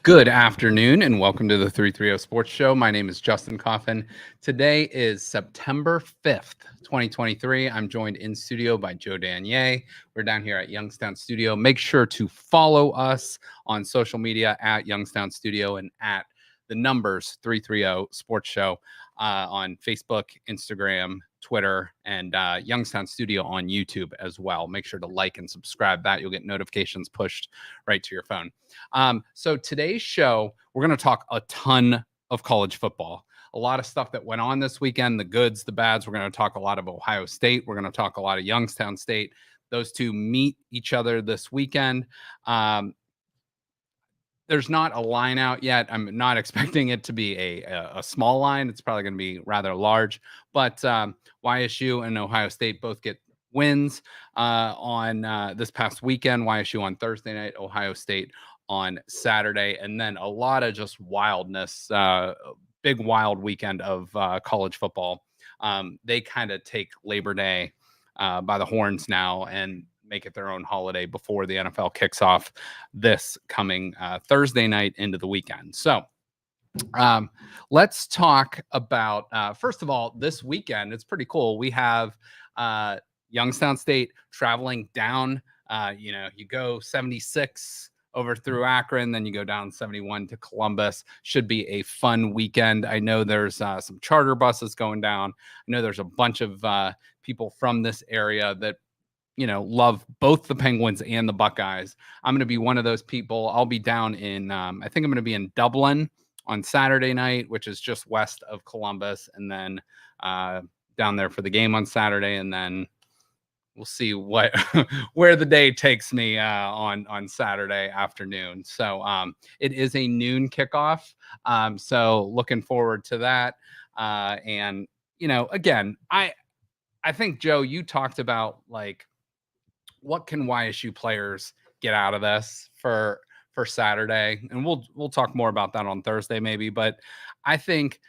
Good afternoon and welcome to the 330 Sports Show. My name is Justin Coffin. Today is September 5th, 2023. I'm joined in studio by Joe Danier. We're down here at Youngstown Studio. Make sure to follow us on social media at Youngstown Studio and at the numbers 330 Sports Show on Facebook, Instagram, Twitter, and Youngstown Studio on YouTube as well. Make sure to like and subscribe. That you'll get notifications pushed right to your phone. So today's show, we're going to talk a ton of college football. A lot of stuff that went on this weekend, the goods, the bads. We're going to talk a lot of Ohio State. We're going to talk a lot of Youngstown State. Those two meet each other this weekend. There's not a line out yet. I'm not expecting it to be a small line. It's probably going to be rather large. But YSU and Ohio State both get wins on this past weekend. YSU on Thursday night, Ohio State on Saturday, and then a lot of just wildness, big wild weekend of college football. They kind of take Labor Day by the horns now and make it their own holiday before the NFL kicks off this coming Thursday night into the weekend. So let's talk about, first of all, this weekend. It's pretty cool. We have Youngstown State traveling down. You go 76 over through Akron, then you go down 71 to Columbus. Should be a fun weekend. I know there's some charter buses going down. I know there's a bunch of people from this area that love both the Penguins and the Buckeyes. I'm going to be one of those people. I'll be down in, I think I'm going to be in Dublin on Saturday night, which is just west of Columbus, and then down there for the game on Saturday, and then we'll see what where the day takes me on Saturday afternoon. So it is a noon kickoff. So looking forward to that. And again, I think, Joe, you talked about like, what can YSU players get out of this for Saturday? And we'll talk more about that on Thursday maybe, but I think,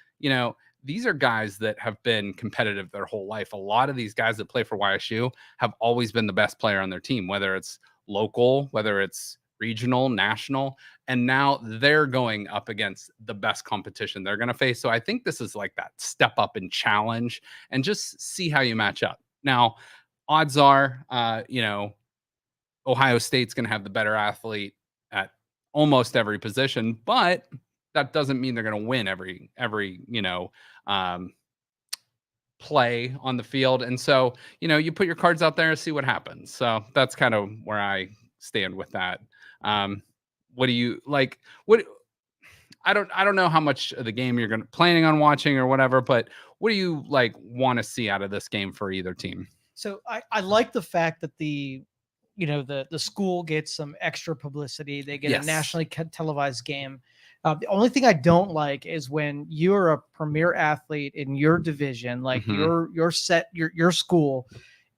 these are guys that have been competitive their whole life. A lot of these guys that play for YSU have always been the best player on their team, whether it's local, whether it's regional, national, and now they're going up against the best competition they're going to face. So I think this is like that step up and challenge and just see how you match up. Now, odds are, Ohio State's going to have the better athlete at almost every position, but that doesn't mean they're going to win every play on the field. And so, you put your cards out there and see what happens. So that's kind of where I stand with that. What do you like? I don't know how much of the game you're planning on watching or whatever, but what do you want to see out of this game for either team? So I like the fact that the school gets some extra publicity. They get a nationally televised game. The only thing I don't like is when you're a premier athlete in your division, like your school,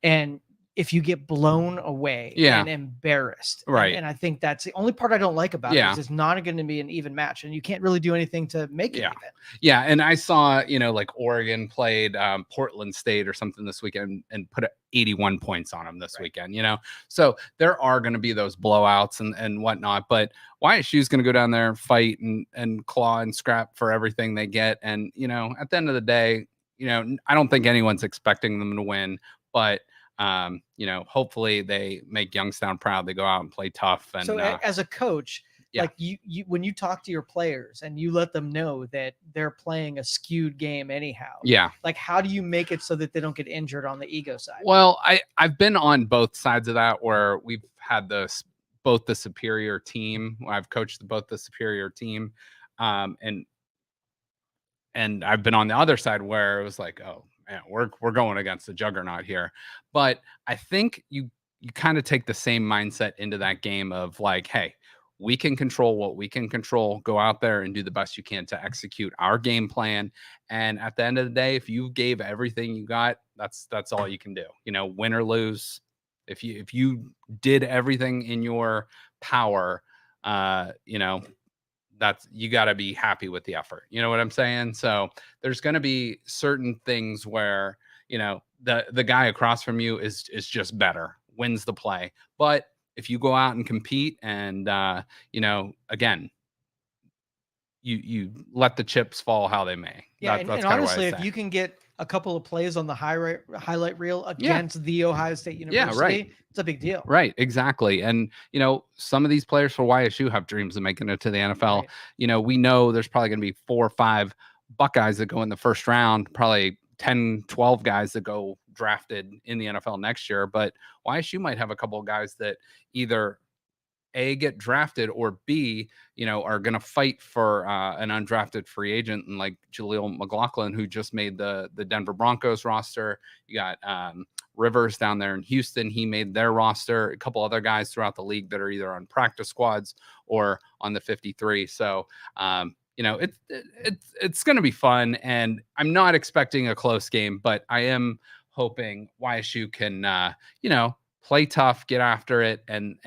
and if you get blown away and embarrassed. Right. And I think that's the only part I don't like about it is it's not going to be an even match, and you can't really do anything to make it even. Yeah. And I saw, like Oregon played Portland State or something this weekend and put 81 points on them this weekend, So there are going to be those blowouts and whatnot, but YSU is going to go down there, fight and claw and scrap for everything they get. And, at the end of the day, I don't think anyone's expecting them to win, but hopefully they make Youngstown proud. They go out and play tough. And so as a coach, like you when you talk to your players and you let them know that they're playing a skewed game anyhow. Yeah. Like, how do you make it so that they don't get injured on the ego side? Well, I've been on both sides of that where we've had both the superior team. I've coached both the superior team. And I've been on the other side where it was like, oh, man, we're going against the juggernaut here. But I think you kind of take the same mindset into that game of like, hey, we can control what we can control. Go out there and do the best you can to execute our game plan. And at the end of the day, if you gave everything you got, that's all you can do. Win or lose. If you did everything in your power, that's, you got to be happy with the effort. You know what I'm saying? So there's going to be certain things where, the guy across from you is just better, wins the play. But if you go out and compete and, again, you let the chips fall how they may. Yeah, That's and kind of what I honestly, if say. you can get a couple of plays on the highlight reel Yeah. against the Ohio State Yeah. Right. University, it's a big deal. Right, exactly. And, some of these players for YSU have dreams of making it to the NFL. Right. We know there's probably going to be 4 or 5 Buckeyes that go in the first round, probably 10, 12 guys that go drafted in the NFL next year. But YSU might have a couple of guys that either A, get drafted, or B, are going to fight for an undrafted free agent, and like Jaleel McLaughlin, who just made the Denver Broncos roster. You got Rivers down there in Houston. He made their roster. A couple other guys throughout the league that are either on practice squads or on the 53. So, it's going to be fun, and I'm not expecting a close game, but I am hoping YSU can, play tough, get after it, and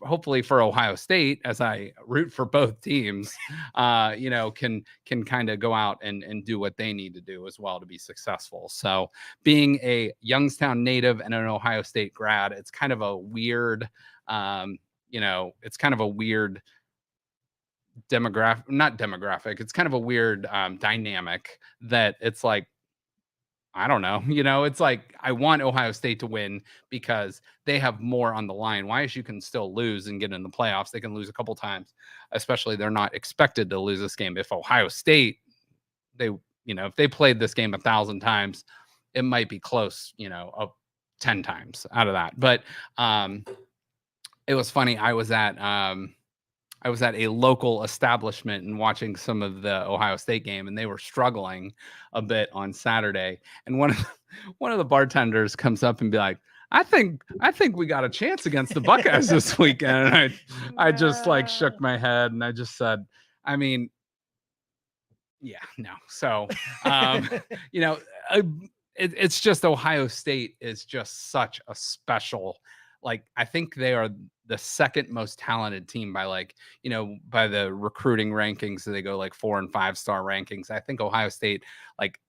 hopefully for Ohio State, as I root for both teams, can kind of go out and do what they need to do as well to be successful. So, being a Youngstown native and an Ohio State grad, it's kind of a weird, it's kind of a weird not demographic. It's kind of a weird dynamic that it's like, I don't know. It's like I want Ohio State to win because they have more on the line. YSU can still lose and get in the playoffs. They can lose a couple times, especially they're not expected to lose this game. If Ohio State, if they played this game 1,000 times, it might be close, 10 times out of that. But it was funny. I was at a local establishment and watching some of the Ohio State game, and they were struggling a bit on Saturday. And one of the bartenders comes up and be like, I think we got a chance against the Buckeyes this weekend. And I just like shook my head and I just said, I mean, yeah, no. So, it's just Ohio State is just such a special, I think they are the second most talented team by by the recruiting rankings. So they go 4 and 5 star rankings. I think Ohio State,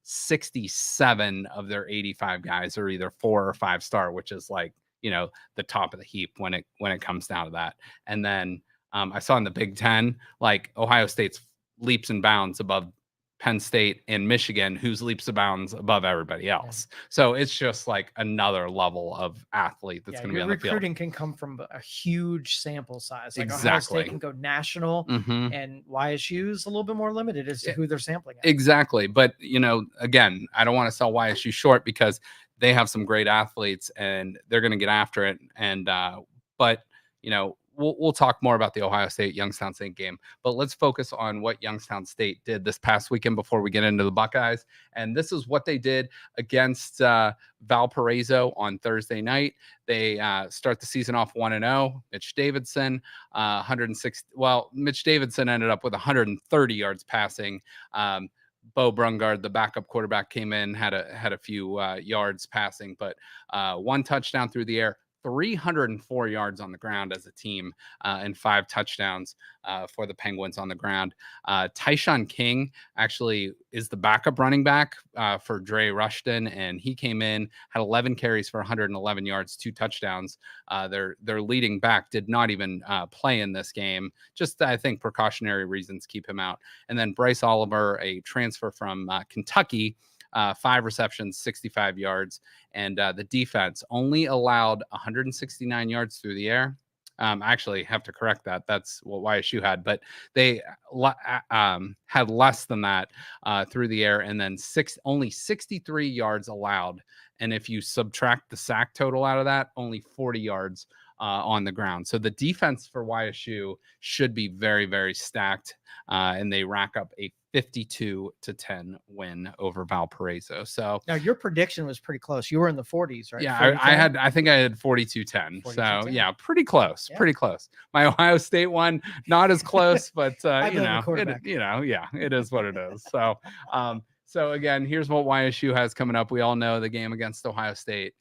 67 of their 85 guys are either 4 or 5 star, which is the top of the heap when it comes down to that. And then I saw in the Big Ten, Ohio State's leaps and bounds above Penn State and Michigan, who's leaps and bounds above everybody else. Yeah. So it's just another level of athlete that's going to be on the field. Recruiting can come from a huge sample size. Exactly. Ohio State can go national, and YSU is a little bit more limited as to who they're sampling at. Exactly. But, again, I don't want to sell YSU short because they have some great athletes and they're going to get after it. And, but, we'll talk more about the Ohio State Youngstown State game, but let's focus on what Youngstown State did this past weekend before we get into the Buckeyes. And this is what they did against Valparaiso on Thursday night. They start the season off 1-0. Mitch Davidson, 106. Well, Mitch Davidson ended up with 130 yards passing. Bo Brungard, the backup quarterback, came in, had a few yards passing, but 1 touchdown through the air. 304 yards on the ground as a team, and 5 touchdowns for the Penguins on the ground. Tyshawn King actually is the backup running back for Dre Rushton, and he came in, had 11 carries for 111 yards, 2 touchdowns. Their leading back did not even play in this game. Just, I think, precautionary reasons keep him out. And then Bryce Oliver, a transfer from Kentucky, 5 receptions, 65 yards, and the defense only allowed 169 yards through the air. I actually have to correct that. That's what YSU had, but they had less than that through the air, and then only 63 yards allowed. And if you subtract the sack total out of that, only 40 yards on the ground. So the defense for YSU should be very, very stacked, and they rack up a 52-10 win over Valparaiso. So now your prediction was pretty close. You were in the 40s, right? Yeah, I think I had 42-10. So yeah, pretty close. Yeah. Pretty close. My Ohio State one, not as close, but it is what it is. So so again, here's what YSU has coming up. We all know the game against Ohio State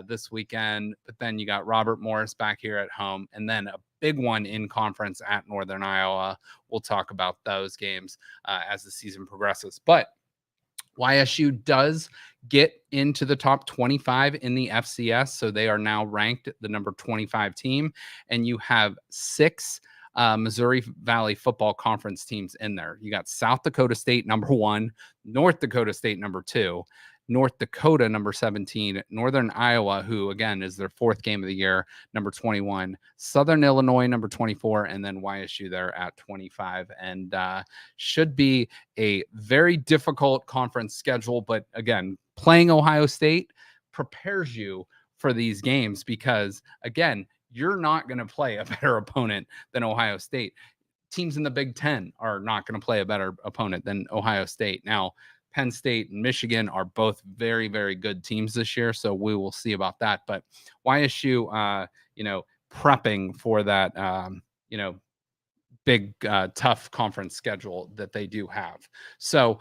this weekend, but then you got Robert Morris back here at home, and then a big one in conference at Northern Iowa. We'll talk about those games as the season progresses. But YSU does get into the top 25 in the FCS, so they are now ranked the number 25 team, and you have 6 Missouri Valley Football Conference teams in there. You got South Dakota State, #1, North Dakota State, #2, North Dakota, #17, Northern Iowa, who again is their 4th game of the year, #21, Southern Illinois, #24, and then YSU there at 25. And should be a very difficult conference schedule. But again, playing Ohio State prepares you for these games because, again, you're not going to play a better opponent than Ohio State. Teams in the Big Ten are not going to play a better opponent than Ohio State. Now, Penn State and Michigan are both very, very good teams this year, so we will see about that. But YSU, prepping for that, big, tough conference schedule that they do have. So,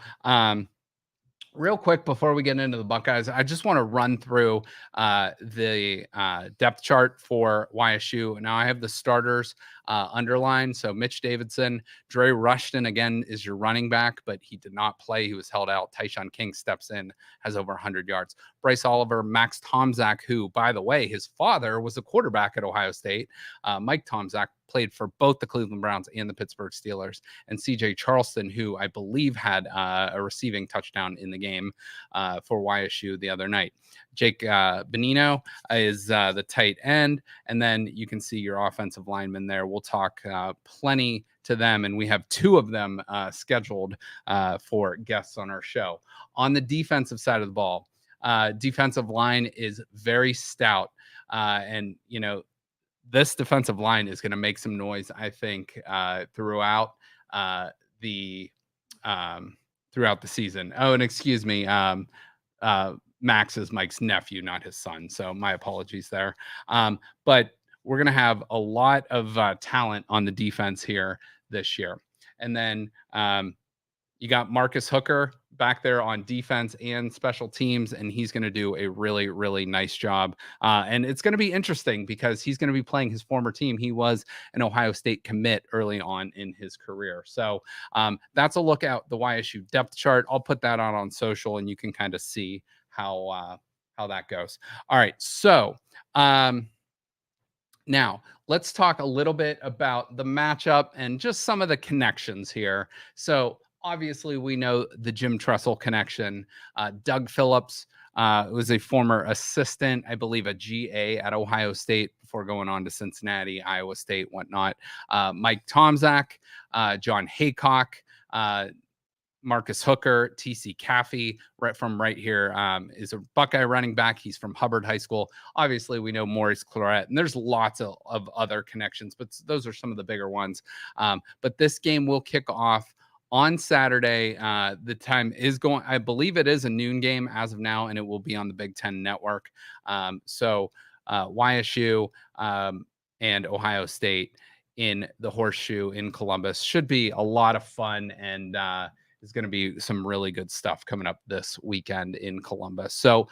real quick before we get into the Buckeyes, I just want to run through the depth chart for YSU. Now I have the starters underlined. So Mitch Davidson, Dre Rushton again is your running back, but he did not play. He was held out. Tyshawn King steps in, has over 100 yards. Bryce Oliver, Max Tomczak, who, by the way, his father was a quarterback at Ohio State. Mike Tomczak played for both the Cleveland Browns and the Pittsburgh Steelers. And CJ Charleston, who I believe had a receiving touchdown in the game for YSU the other night. Jake Benino is the tight end. And then you can see your offensive linemen there. We'll talk plenty to them, and we have 2 of them scheduled for guests on our show. On the defensive side of the ball, defensive line is very stout. And, this defensive line is going to make some noise, I think, throughout the season. Oh, and excuse me, Max is Mike's nephew, not his son. So my apologies there. But we're going to have a lot of talent on the defense here this year. And then you got Marcus Hooker back there on defense and special teams, and he's going to do a really, really nice job. And it's going to be interesting because he's going to be playing his former team. He was an Ohio State commit early on in his career. So that's a look at the YSU depth chart. I'll put that out on social, and you can kind of see how that goes. All right. So now let's talk a little bit about the matchup and just some of the connections here. So obviously, we know the Jim Tressel connection. Doug Phillips was a former assistant, I believe, a GA at Ohio State before going on to Cincinnati, Iowa State, whatnot. Mike Tomczak, John Haycock, Marcus Hooker, TC Caffey, right here, is a Buckeye running back. He's from Hubbard High School. Obviously, we know Maurice Claret, and there's lots of other connections, but those are some of the bigger ones. But this game will kick off on Saturday. The time is going, I believe it is a noon game as of now, and it will be on the Big Ten Network. So YSU and Ohio State in the Horseshoe in Columbus should be a lot of fun, and there's going to be some really good stuff coming up this weekend in Columbus. So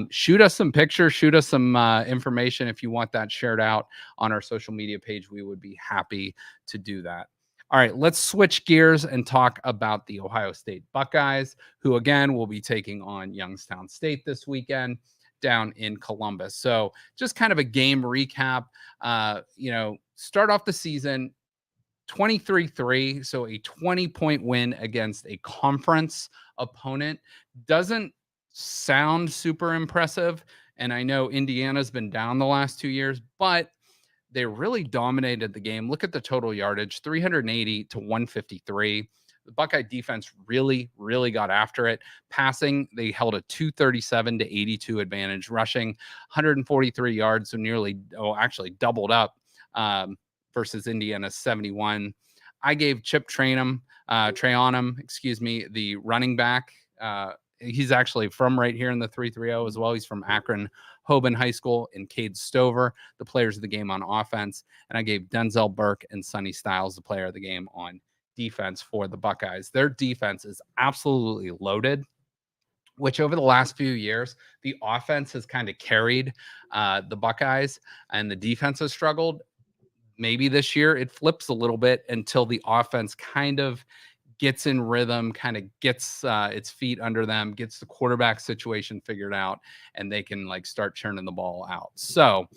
shoot us some pictures, shoot us some information if you want that shared out on our social media page. We would be happy to do that. All right, let's switch gears and talk about the Ohio State Buckeyes, who again will be taking on Youngstown State this weekend down in Columbus. So just kind of a game recap. Start off the season 23-3, so a 20-point win against a conference opponent. Doesn't sound super impressive, and I know Indiana's been down the last 2 years, but they really dominated the game. Look at the total yardage, 380 to 153. The Buckeye defense really, really got after it. Passing, they held a 237 to 82 advantage. Rushing, 143 yards, so actually doubled up versus Indiana's 71. I gave Chip Trayanum, the running back. He's actually from right here in the 330 as well. He's from Akron Hoban High School, and Cade Stover, the players of the game on offense. And I gave Denzel Burke and Sonny Styles, the player of the game on defense for the Buckeyes. Their defense is absolutely loaded, which over the last few years, the offense has kind of carried the Buckeyes and the defense has struggled. Maybe this year it flips a little bit until the offense kind of gets in rhythm, kind of gets its feet under them, gets the quarterback situation figured out, and they can start churning the ball out. So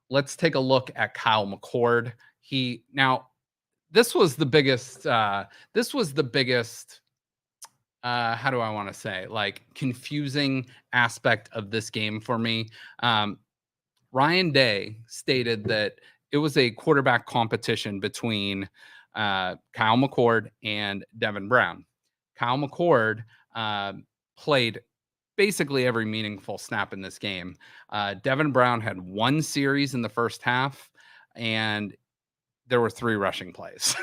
let's take a look at Kyle McCord this was the biggest how do I want to say, like, confusing aspect of this game for me. Ryan Day stated that it was a quarterback competition between Kyle McCord and Devin Brown. Kyle McCord played basically every meaningful snap in this game. Devin Brown had one series in the first half, and there were 3 rushing plays.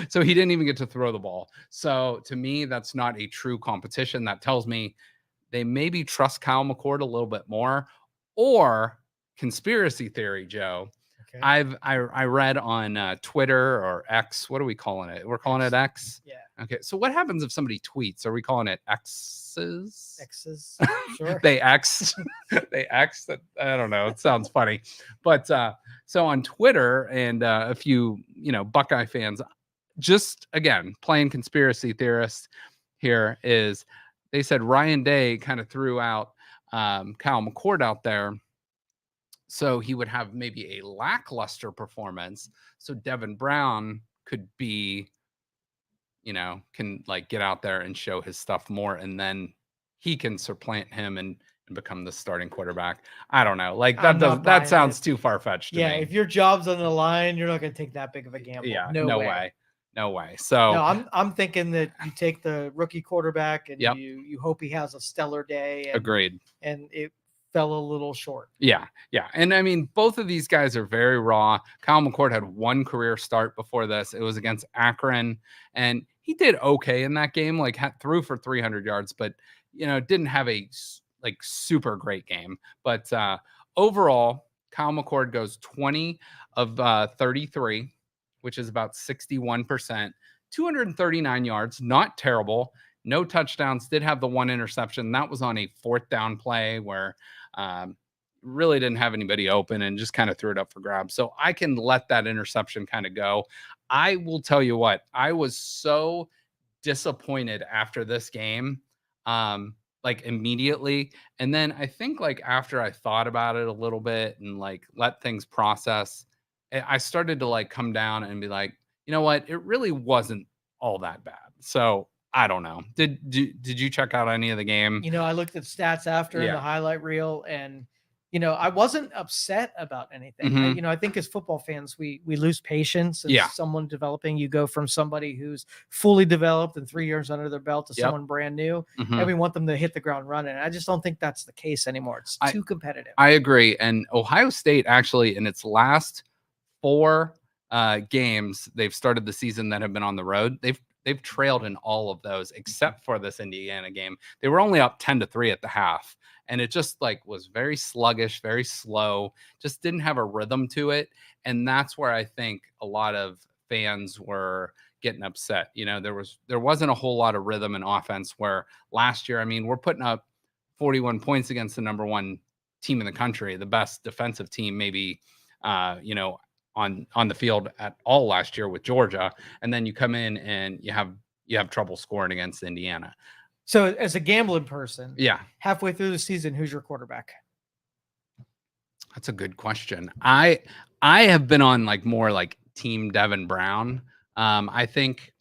So he didn't even get to throw the ball. So to me, that's not a true competition. That tells me they maybe trust Kyle McCord a little bit more. Or conspiracy theory, Joe. Okay. I read on Twitter or X. What are we calling it? We're calling it X. Yeah. Okay. So what happens if somebody tweets? Are we calling it X's? X's. Sure. They X. They X. I don't know. It sounds funny, but so on Twitter and a few Buckeye fans, just again playing conspiracy theorist here, is they said Ryan Day kind of threw out Kyle McCord out there so he would have maybe a lackluster performance, so Devin Brown could be, can like get out there and show his stuff more, and then he can supplant him and become the starting quarterback. I don't know. Like that sounds too far-fetched to me. Yeah, if your job's on the line, you're not going to take that big of a gamble. Yeah, no way. No way. So no, I'm thinking that you take the rookie quarterback and Yep. you hope he has a stellar day. And, agreed. And it fell a little short. Yeah. And I mean, both of these guys are very raw. Kyle McCord had one career start before this. It was against Akron, and he did okay in that game, like threw for 300 yards, but didn't have a like super great game. But overall, Kyle McCord goes 20 of 33, which is about 61%, 239 yards, not terrible. No touchdowns, did have the one interception. That was on a 4th down play where really didn't have anybody open and just kind of threw it up for grabs. So I can let that interception kind of go. I will tell you what, I was so disappointed after this game, like immediately. And then I think like after I thought about it a little bit and like let things process, I started to like come down and be like, you know what, it really wasn't all that bad. So I don't know. Did you check out any of the game? I looked at stats after in the highlight reel, and I wasn't upset about anything. Mhm. I think as football fans, we lose patience as someone developing. You go from somebody who's fully developed and 3 years under their belt to someone brand new, and we want them to hit the ground running. I just don't think that's the case anymore. It's too competitive. I agree. And Ohio State actually, in its last 4 games they've started the season that have been on the road, they've trailed in all of those except for this Indiana game. They were only up 10-3 at the half, and it just like was very sluggish, very slow, just didn't have a rhythm to it. And that's where I think a lot of fans were getting upset. There wasn't a whole lot of rhythm and offense, where last year, I mean, we're putting up 41 points against the number 1 team in the country, the best defensive team maybe on the field at all last year with Georgia, and then you come in and you have trouble scoring against Indiana. So as a gambling person, yeah, halfway through the season, who's your quarterback? That's a good question. I have been on like more like team Devin Brown. I think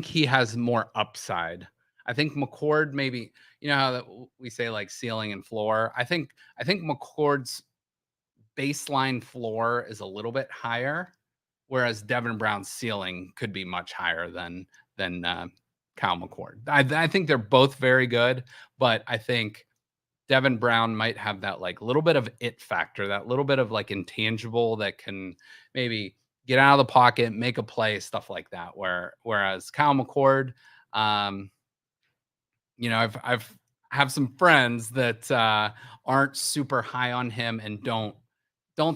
he has more upside. I think McCord maybe, how that we say like ceiling and floor. I think McCord's baseline floor is a little bit higher, whereas Devin Brown's ceiling could be much higher than Kyle McCord. I think they're both very good, but I think Devin Brown might have that like little bit of it factor, that little bit of like intangible that can maybe get out of the pocket, make a play, stuff like that. Whereas Kyle McCord, I've have some friends that aren't super high on him and don't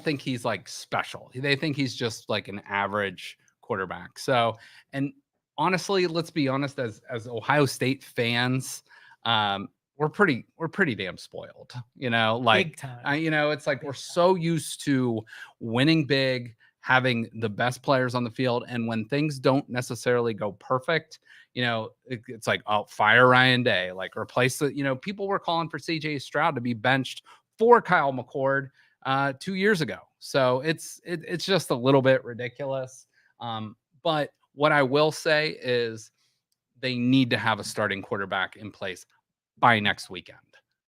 think he's like special. They think he's just like an average quarterback. So, and honestly, let's be honest, as Ohio State fans, we're pretty damn spoiled, like, Big time. It's like we're so used to winning big, having the best players on the field. And when things don't necessarily go perfect, it's like, oh, fire Ryan Day, like replace the, people were calling for CJ Stroud to be benched for Kyle McCord 2 years ago. So it's just a little bit ridiculous. But what I will say is they need to have a starting quarterback in place by next weekend.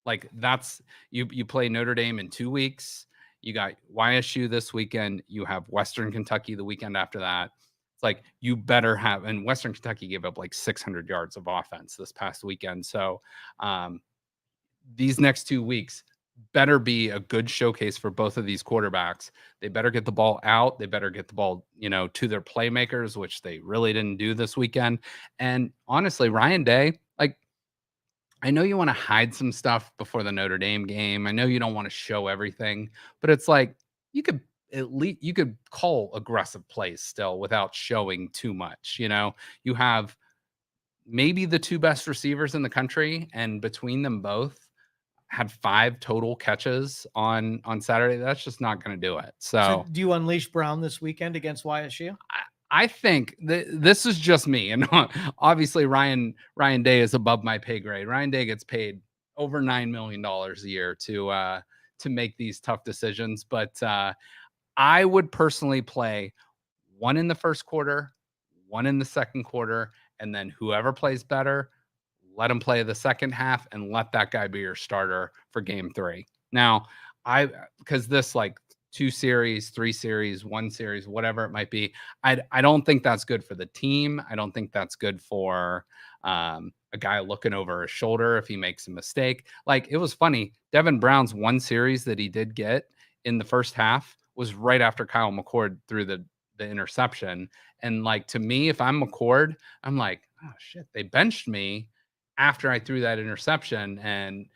Like that's you play Notre Dame in 2 weeks. You got YSU this weekend. You have Western Kentucky the weekend after that. It's like you better have, and Western Kentucky gave up like 600 yards of offense this past weekend. So these next 2 weeks better be a good showcase for both of these quarterbacks. They better get the ball out. They better get the ball, to their playmakers, which they really didn't do this weekend. And honestly, Ryan Day, like, I know you want to hide some stuff before the Notre Dame game. I know you don't want to show everything, but it's like you could at least you could call aggressive plays still without showing too much. You have maybe the two best receivers in the country, and between them both had 5 total catches on Saturday. That's just not going to do it. So So do you unleash Brown this weekend against YSU? I think this is just me, and obviously Ryan Day is above my pay grade. Ryan Day gets paid over $9 million a year to make these tough decisions, but I would personally play one in the first quarter, one in the second quarter, and then whoever plays better, let him play the second half and let that guy be your starter for game 3. Now, because this like 2 series, 3 series, 1 series, whatever it might be, I don't think that's good for the team. I don't think that's good for a guy looking over his shoulder if he makes a mistake. Like it was funny, Devin Brown's 1 series that he did get in the first half was right after Kyle McCord threw the interception. And like to me, if I'm McCord, I'm like, oh shit, they benched me after I threw that interception. And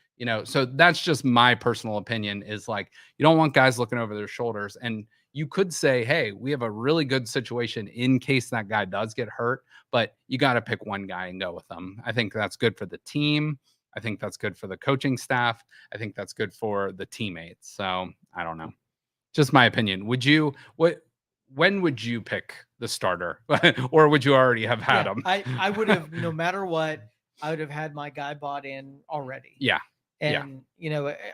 so that's just my personal opinion is like, you don't want guys looking over their shoulders. And you could say, hey, we have a really good situation in case that guy does get hurt, but you got to pick one guy and go with them. I think that's good for the team. I think that's good for the coaching staff. I think that's good for the teammates. So I don't know. Just my opinion. When would you pick the starter? Or would you already have had him? I would have, no matter what, I would have had my guy bought in already. Yeah. And,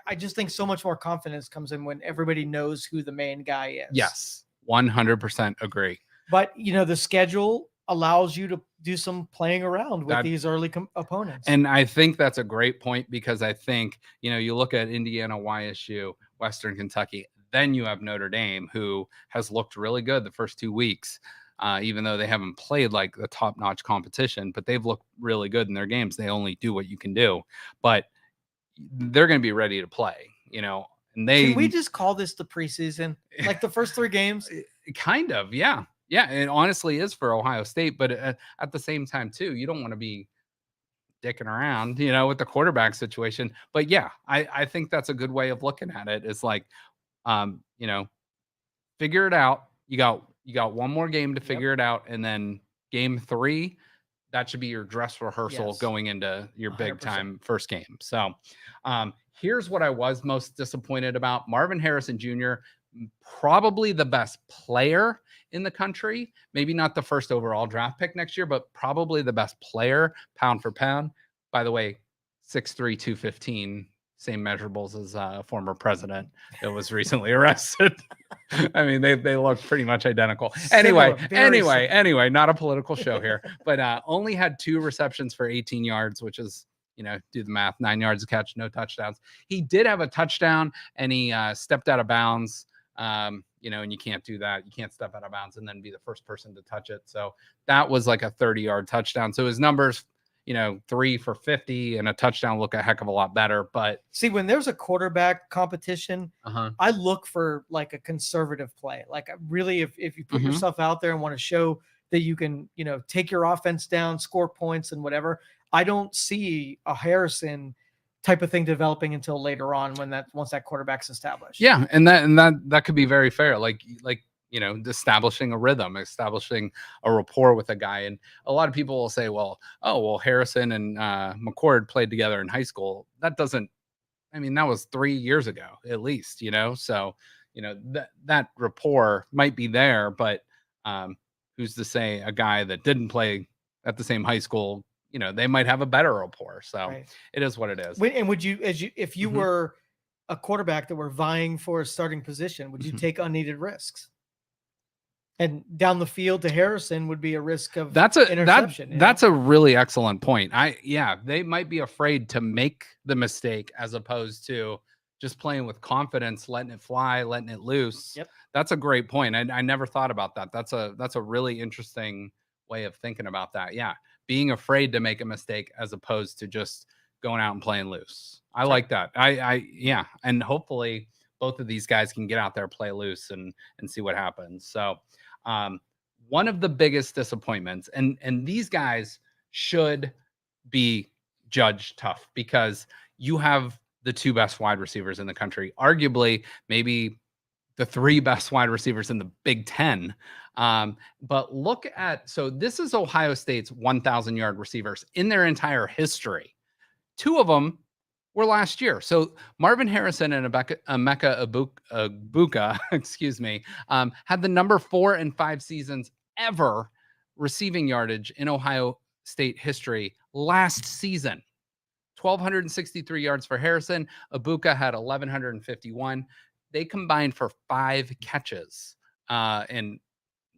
I just think so much more confidence comes in when everybody knows who the main guy is. Yes. 100% agree. But, the schedule allows you to do some playing around with these early opponents. And I think that's a great point because I think, you look at Indiana, YSU, Western Kentucky, then you have Notre Dame, who has looked really good the first 2 weeks. Even though they haven't played like the top-notch competition, but they've looked really good in their games. They only do what you can do, but they're going to be ready to play, and can we just call this the preseason? Like the first 3 games? Kind of, yeah. Yeah, it honestly is for Ohio State, but at the same time too, you don't want to be dicking around, with the quarterback situation. But yeah, I think that's a good way of looking at it. It's like, figure it out. You got one more game to figure it out, and then game 3, that should be your dress rehearsal going into your 100%. Big time first game. So here's what I was most disappointed about. Marvin Harrison Jr., probably the best player in the country, maybe not the first overall draft pick next year, but probably the best player pound for pound. By the way, 6'3", 215, same measurables as a former president that was recently arrested. I mean, they look pretty much identical. Anyway, not a political show here, but only had 2 receptions for 18 yards, which is, do the math, 9 yards a catch, no touchdowns. He did have a touchdown and he stepped out of bounds. And you can't do that. You can't step out of bounds and then be the first person to touch it. So that was like a 30-yard touchdown. So his numbers, 3 for 50 and a touchdown look a heck of a lot better. But see, when there's a quarterback competition, I look for like a conservative play. Like really, if you put yourself out there and want to show that you can, take your offense down, score points and whatever, I don't see a Harrison type of thing developing until later on once that quarterback's established. Yeah, and that could be very fair. Like establishing a rhythm, establishing a rapport with a guy. And a lot of people will say, well, Harrison and McCord played together in high school. That was 3 years ago at least, so that rapport might be there, but who's to say a guy that didn't play at the same high school, they might have a better rapport. So It is what it is. Would you, if you were a quarterback that were vying for a starting position, would you take unneeded risks? And down the field to Harrison would be a risk of interception. That's a really excellent point. They might be afraid to make the mistake as opposed to just playing with confidence, letting it fly, letting it loose. Yep. That's a great point. I never thought about that. That's a really interesting way of thinking about that. Yeah. Being afraid to make a mistake as opposed to just going out and playing loose. I like that. Yeah. And hopefully both of these guys can get out there, play loose and see what happens. So, one of the biggest disappointments, and these guys should be judged tough because you have the two best wide receivers in the country, arguably maybe the three best wide receivers in the Big Ten. But look at, so this is Ohio State's 1,000-yard receivers in their entire history. Two of them were last year. So Marvin Harrison and Emeka Egbuka, excuse me, had the number 4 and 5 seasons ever receiving yardage in Ohio State history last season. 1,263 yards for Harrison. Egbuka had 1,151. They combined for 5 catches and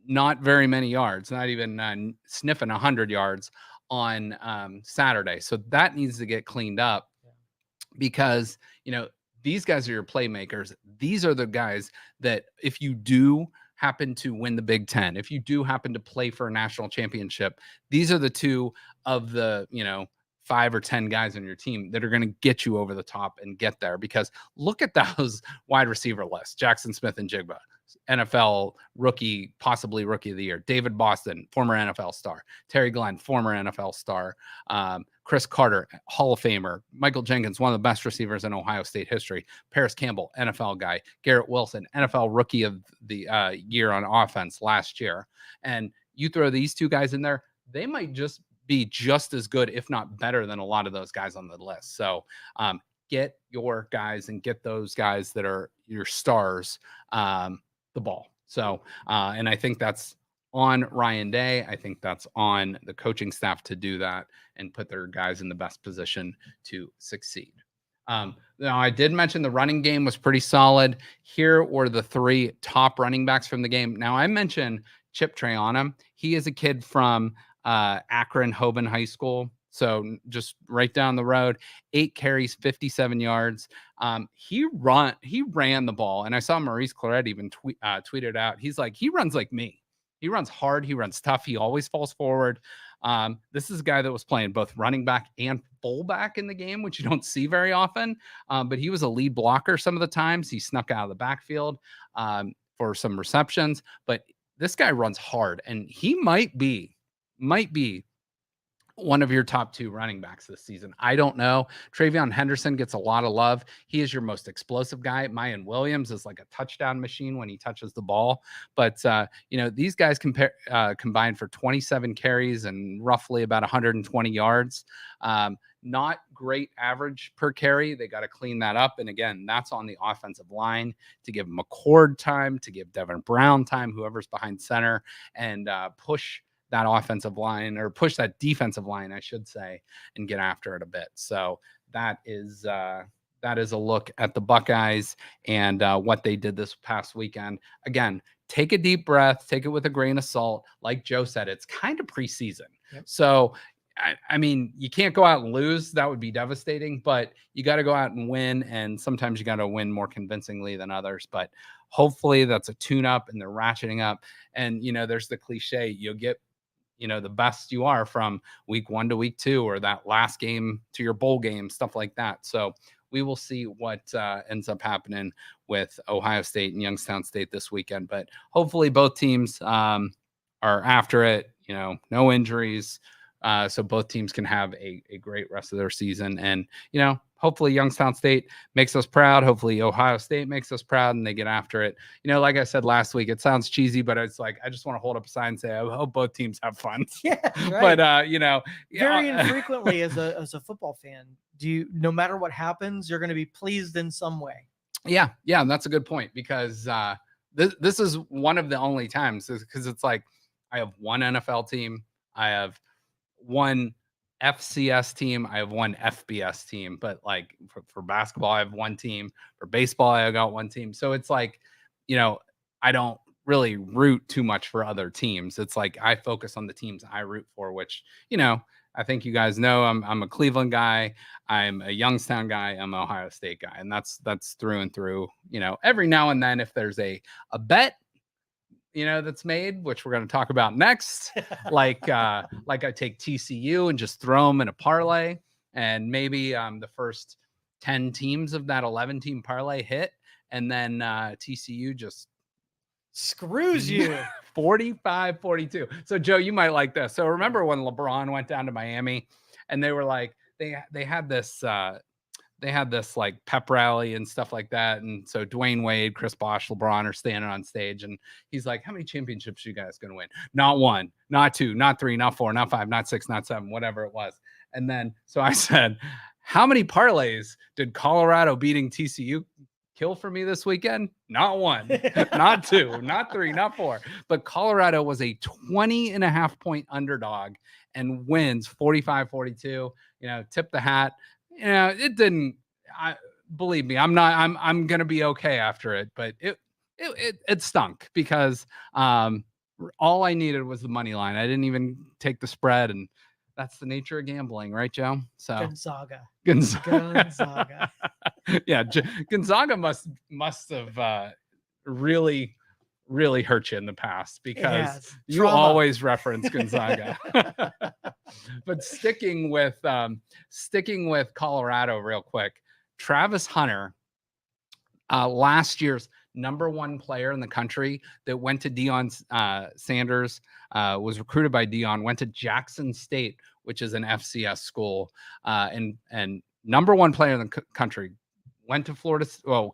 not very many yards, not even sniffing 100 yards on Saturday. So that needs to get cleaned up because, these guys are your playmakers. These are the guys that if you do happen to win the Big Ten, if you do happen to play for a national championship, these are the two of the, 5 or 10 guys on your team that are going to get you over the top and get there. Because look at those wide receiver lists: Jackson Smith and Jigba, NFL rookie, possibly rookie of the year; David Boston, former NFL star; Terry Glenn, former NFL star; Chris Carter, Hall of Famer; Michael Jenkins, one of the best receivers in Ohio State history; Paris Campbell, NFL guy; Garrett Wilson, NFL rookie of the year on offense last year. And you throw these two guys in there, they might just be just as good, if not better, than a lot of those guys on the list. So get your guys and get those guys that are your stars the ball. So, and I think that's on Ryan Day. I think that's on the coaching staff to do that and put their guys in the best position to succeed. Now, I did mention the running game was pretty solid. Here were the 3 top running backs from the game. Now, I mentioned Chip Trayana. He is a kid from Akron Hoban High School. So just right down the road, 8 carries, 57 yards. He ran the ball. And I saw Maurice Claret even tweeted out. He's like, he runs like me. He runs hard. He runs tough. He always falls forward. This is a guy that was playing both running back and fullback in the game, which you don't see very often. But he was a lead blocker some of the times. He snuck out of the backfield for some receptions. But this guy runs hard, and he might be one of your top 2 running backs this season. I don't know. Travion Henderson gets a lot of love. He is your most explosive guy. Mayan Williams is like a touchdown machine when he touches the ball. But, these guys combined for 27 carries and roughly about 120 yards. Not great average per carry. They got to clean that up. And again, that's on the offensive line to give McCord time, to give Devin Brown time, whoever's behind center, and push that offensive line, or push that defensive line, I should say, and get after it a bit. So that is a look at the Buckeyes and what they did this past weekend. Again, take a deep breath, take it with a grain of salt. Like Joe said, it's kind of preseason. Yep. So, I mean, you can't go out and lose. That would be devastating, but you got to go out and win. And sometimes you got to win more convincingly than others. But hopefully that's a tune-up and they're ratcheting up. And, there's the cliche, you'll get the best you are from week 1 to week 2, or that last game to your bowl game, stuff like that. So we will see what ends up happening with Ohio State and Youngstown State this weekend. But hopefully both teams are after it, no injuries. So both teams can have a great rest of their season. And, hopefully Youngstown State makes us proud. Hopefully Ohio State makes us proud and they get after it. Like I said last week, it sounds cheesy, but it's like, I just want to hold up a sign and say, I hope both teams have fun. Yeah, right. But, very infrequently as a football fan, no matter what happens, you're going to be pleased in some way. Yeah. And that's a good point, because this is one of the only times, because it's like, I have one NFL team. I have one FCS team. I have one FBS team, but like for basketball, I have one team. For baseball, I got one team. So it's like, I don't really root too much for other teams. It's like I focus on the teams I root for, which, I think you guys know I'm a Cleveland guy. I'm a Youngstown guy. I'm an Ohio State guy. And that's through and through. Every now and then if there's a bet, that's made, which we're going to talk about next. like I take TCU and just throw them in a parlay, and maybe the first 10 teams of that 11 team parlay hit, and then TCU just screws you 45-42. So Joe, you might like this. So remember when LeBron went down to Miami and they were like, they had this like pep rally and stuff like that. And so Dwayne Wade, Chris Bosh, LeBron are standing on stage and he's like, how many championships are you guys going to win? Not one, not two, not three, not four, not five, not six, not seven, whatever it was. And then, so I said, how many parlays did Colorado beating TCU kill for me this weekend? Not one, not two, not three, not four. But Colorado was a 20.5-point underdog and wins 45-42. Tip the hat. It didn't. Believe me, I'm going to be okay after it. But it stunk because all I needed was the money line. I didn't even take the spread, and that's the nature of gambling, right, Joe? So Gonzaga. Yeah, Gonzaga must have really hurt you in the past because you always reference Gonzaga. But sticking with Colorado real quick, Travis Hunter, last year's number one player in the country that went to Deion Sanders, was recruited by Deion, went to Jackson State, which is an FCS school, and number one player in the country,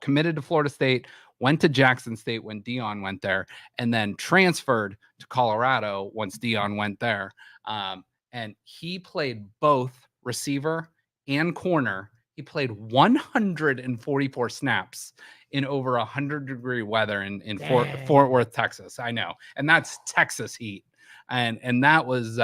committed to Florida State, went to Jackson State when Deion went there, and then transferred to Colorado once Deion went there. And he played both receiver and corner. He played 144 snaps in over 100-degree weather in Fort Worth, Texas. I know. And that's Texas heat. And that was,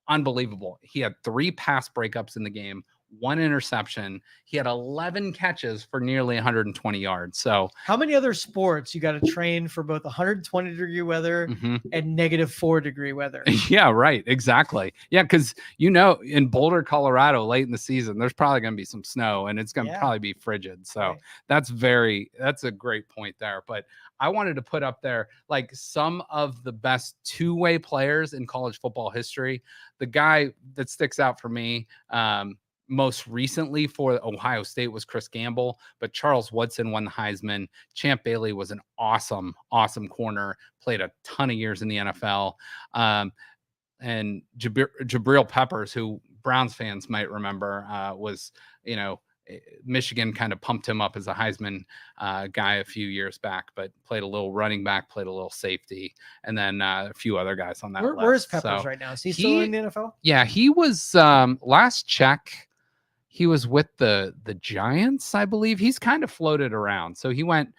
unbelievable. He had 3 pass breakups in the game, 1 interception. He had 11 catches for nearly 120 yards. So how many other sports you got to train for both 120-degree weather and -4-degree weather? Yeah, right. Exactly. Yeah, because in Boulder, Colorado, late in the season, there's probably going to be some snow and it's going to probably be frigid. So that's a great point there. But I wanted to put up there like some of the best two-way players in college football history. The guy that sticks out for me, most recently for Ohio State, was Chris Gamble, but Charles Woodson won the Heisman. Champ Bailey was an awesome corner, played a ton of years in the NFL. And Jabril Peppers, who Browns fans might remember, was, Michigan kind of pumped him up as a Heisman guy a few years back, but played a little running back, played a little safety, and then a few other guys on that list. Where's Peppers right now? Is he still in the NFL? Yeah, he was, last check, he was with the Giants, I believe. He's kind of floated around. So he went,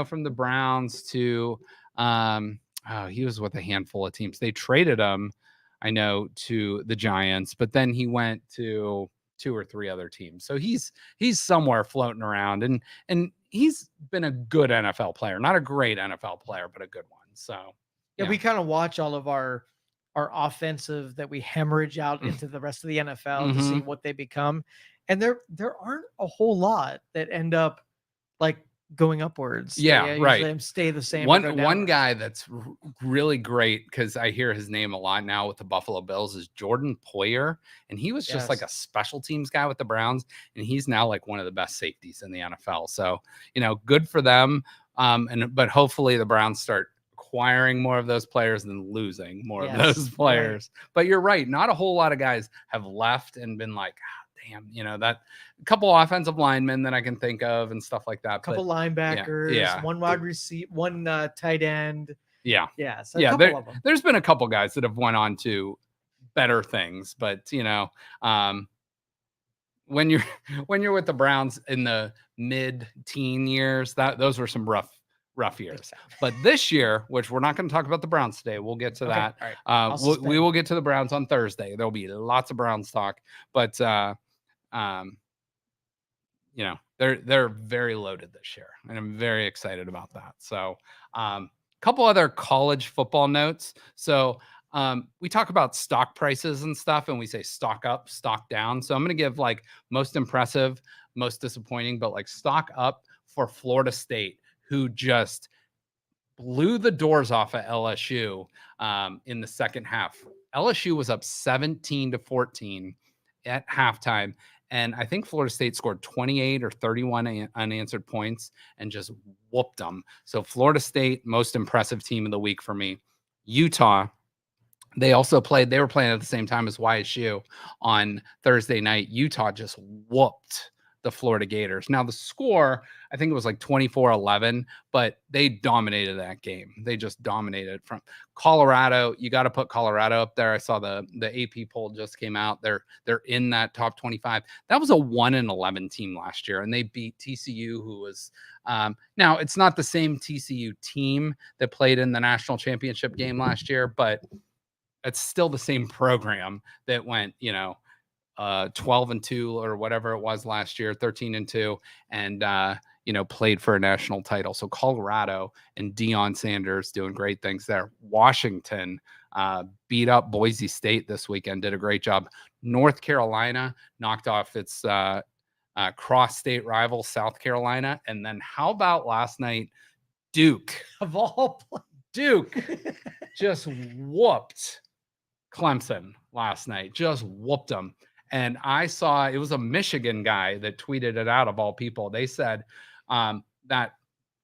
from the Browns to, he was with a handful of teams. They traded him, I know, to the Giants, but then he went to 2 or 3 other teams. So he's somewhere floating around, and he's been a good NFL player, not a great NFL player, but a good one. So we kind of watch all of our offensive that we hemorrhage out into the rest of the NFL to see what they become. And there aren't a whole lot that end up like going upwards. Yeah, right. They stay the same. One guy that's really great, because I hear his name a lot now with the Buffalo Bills, is Jordan Poyer, and he was just like a special teams guy with the Browns, and he's now like one of the best safeties in the NFL. So good for them. But hopefully the Browns start acquiring more of those players than losing more of those players. Right. But you're right, not a whole lot of guys have left and been like, damn, that a couple offensive linemen that I can think of and stuff like that. A couple linebackers, one wide receiver, one tight end. Yeah. So a couple of them. There's been a couple guys that have went on to better things, but when you're with the Browns in the mid-teen years, those were some rough rough years. But this year, which we're not going to talk about the Browns today, we'll get to that. All right. We will get to the Browns on Thursday. There'll be lots of Browns talk, but you know, they're very loaded this year, and I'm very excited about that. So, couple other college football notes. So, we talk about stock prices and stuff, and we say stock up, stock down. So I'm going to give like most impressive, most disappointing, but like stock up for Florida State, who just blew the doors off of LSU in the second half. LSU was up 17-14 at halftime. And I think Florida State scored 28 or 31 unanswered points and just whooped them. So Florida State, most impressive team of the week for me. Utah, they were playing at the same time as YSU on Thursday night. Utah just whooped the Florida Gators. Now the score, I think it was like 24-11, but they dominated that game. They just dominated. From Colorado, you got to put Colorado up there. I saw the AP poll just came out. They're in that top 25. That was a 1-11 team last year, and they beat TCU, who was now it's not the same TCU team that played in the national championship game last year, but it's still the same program that went, 12-2 or whatever it was last year, 13-2, and played for a national title. So Colorado and Deion Sanders doing great things there. Washington beat up Boise State this weekend, did a great job. North Carolina knocked off its cross-state rival South Carolina. And then how about last night, Duke of all Duke just whooped Clemson last night, just whooped them. And I saw it was a Michigan guy that tweeted it out of all people. They said that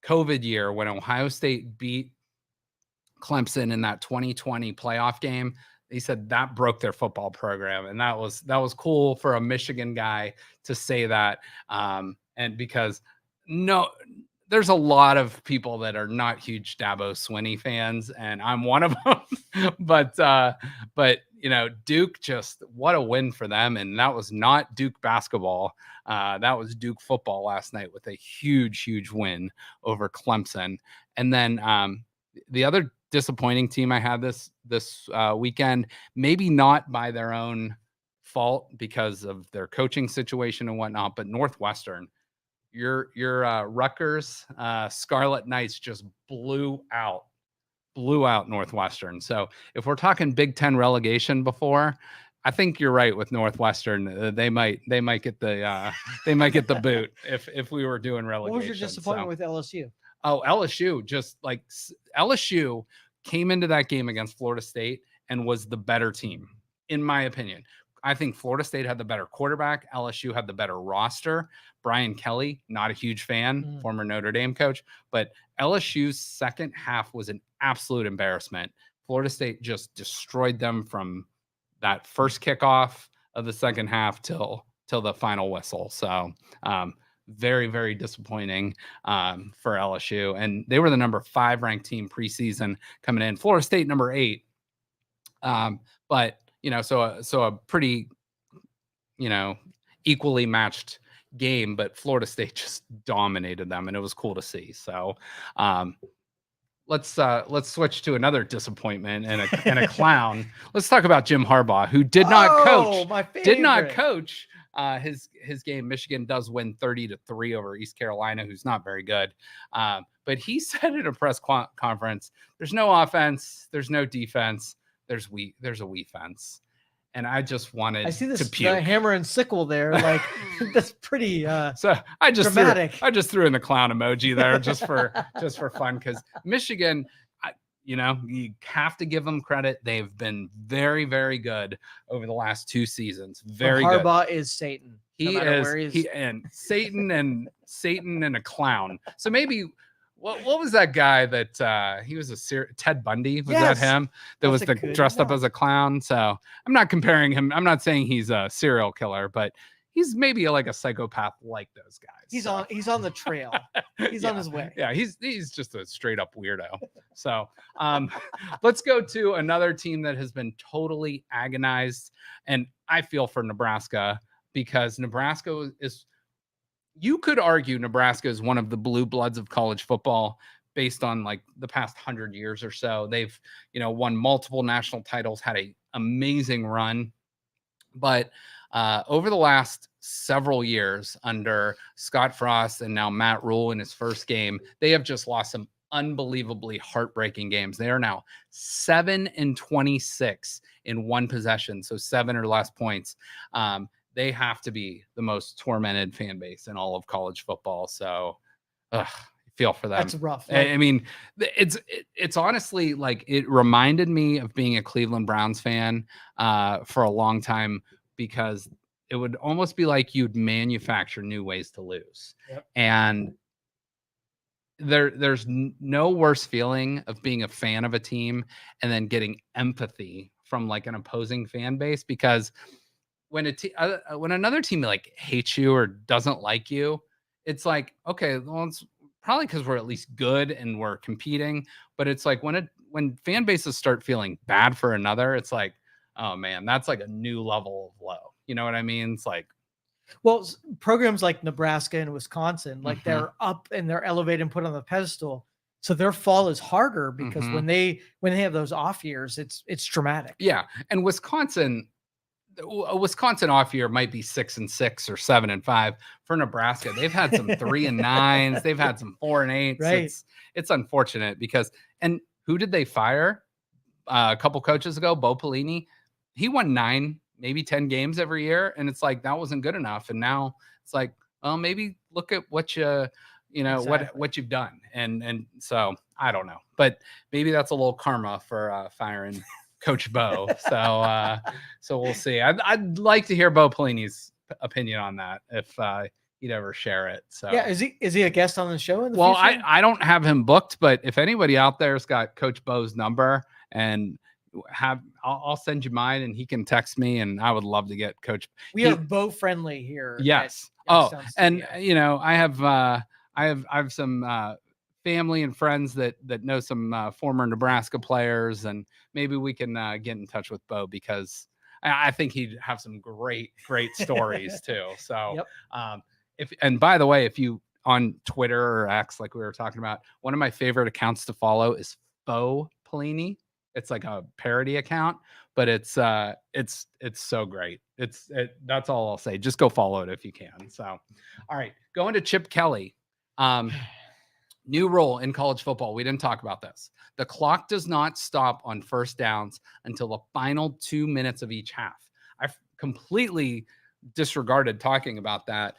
COVID year when Ohio State beat Clemson in that 2020 playoff game, they said that broke their football program. And that was cool for a Michigan guy to say that. And because there's a lot of people that are not huge Dabo Swinney fans, and I'm one of them. but Duke, just what a win for them. And that was not Duke basketball. That was Duke football last night with a huge win over Clemson. And then the other disappointing team I had this weekend, maybe not by their own fault because of their coaching situation and whatnot, but Northwestern. Your Rutgers Scarlet Knights just blew out Northwestern. So if we're talking Big Ten relegation before, I think you're right with Northwestern. They might get the boot if we were doing relegation. What was your disappointment with LSU? Oh, LSU LSU came into that game against Florida State and was the better team, in my opinion. I think Florida State had the better quarterback. LSU had the better roster. Brian Kelly, not a huge fan, former Notre Dame coach, but LSU's second half was an absolute embarrassment. Florida State just destroyed them from that first kickoff of the second half till the final whistle. So very, very disappointing for LSU. And they were the number 5 ranked team preseason coming in. Florida State number 8. But so a pretty, equally matched game, but Florida State just dominated them, and it was cool to see. So let's switch to another disappointment and a clown. Let's talk about Jim Harbaugh, who did not coach. My favorite. Did not coach his game. Michigan does win 30-3 over East Carolina, who's not very good. But he said in a press conference, "There's no offense, there's no defense, there's a we fence." And I just wanted I see this to puke. Hammer and sickle there. Like that's pretty so I just dramatic. I just threw in the clown emoji there just for fun, because Michigan, you have to give them credit. They've been very, very good over the last 2 seasons. Very good. Harbaugh is Satan. He is and Satan and a clown. So maybe what was that guy that he was Ted Bundy? Was that him? That was dressed up as a clown. So I'm not comparing him. I'm not saying he's a serial killer, but he's maybe like a psychopath like those guys. He's on the trail. He's on his way. Yeah, he's just a straight up weirdo. So let's go to another team that has been totally agonized. And I feel for Nebraska, because Nebraska is, you could argue Nebraska is one of the blue bloods of college football, based on like the past 100 years or so. They've, won multiple national titles, had a amazing run. But over the last several years under Scott Frost and now Matt Rule in his first game, they have just lost some unbelievably heartbreaking games. They are now 7-26 in one possession, so 7 or less points. They have to be the most tormented fan base in all of college football. So, feel for them. That's rough. I mean, it's honestly like it reminded me of being a Cleveland Browns fan for a long time, because it would almost be like you'd manufacture new ways to lose. Yep. And there's no worse feeling of being a fan of a team and then getting empathy from like an opposing fan base, because when when another team like hates you or doesn't like you, it's like, okay, well, it's probably because we're at least good and we're competing. But it's like when fan bases start feeling bad for another, it's like, oh man, that's like a new level of low. You know what I mean? It's like, well, programs like Nebraska and Wisconsin, like they're up and they're elevated and put on the pedestal. So their fall is harder because when they have those off years, it's dramatic. Yeah. And Wisconsin, a Wisconsin off year might be 6-6 or 7-5. For Nebraska, they've had some 3-9s, they've had some 4-8s. Right. It's unfortunate because, and who did they fire a couple coaches ago? Bo Pelini. He won 9, maybe 10 games every year, and it's like that wasn't good enough. And now it's like, well, maybe look at what what you've done. And so I don't know, but maybe that's a little karma for firing Coach Bo. So we'll see. I'd like to hear Bo Pelini's opinion on that if he'd ever share it. So yeah, is he a guest on the show in the well, future? I don't have him booked, but if anybody out there's got Coach Bo's number and I'll send you mine and he can text me, and I would love to get Coach. We are Bo friendly here. Yes. And I have some family and friends that know some former Nebraska players, and maybe we can get in touch with Bo, because I think he'd have some great stories too. So, and by the way, if you on Twitter or X, like we were talking about, one of my favorite accounts to follow is Bo Pelini. It's like a parody account, but it's so great. That's all I'll say. Just go follow it if you can. So, all right, going to Chip Kelly. New rule in college football. We didn't talk about this. The clock does not stop on first downs until the final 2 minutes of each half. I've completely disregarded talking about that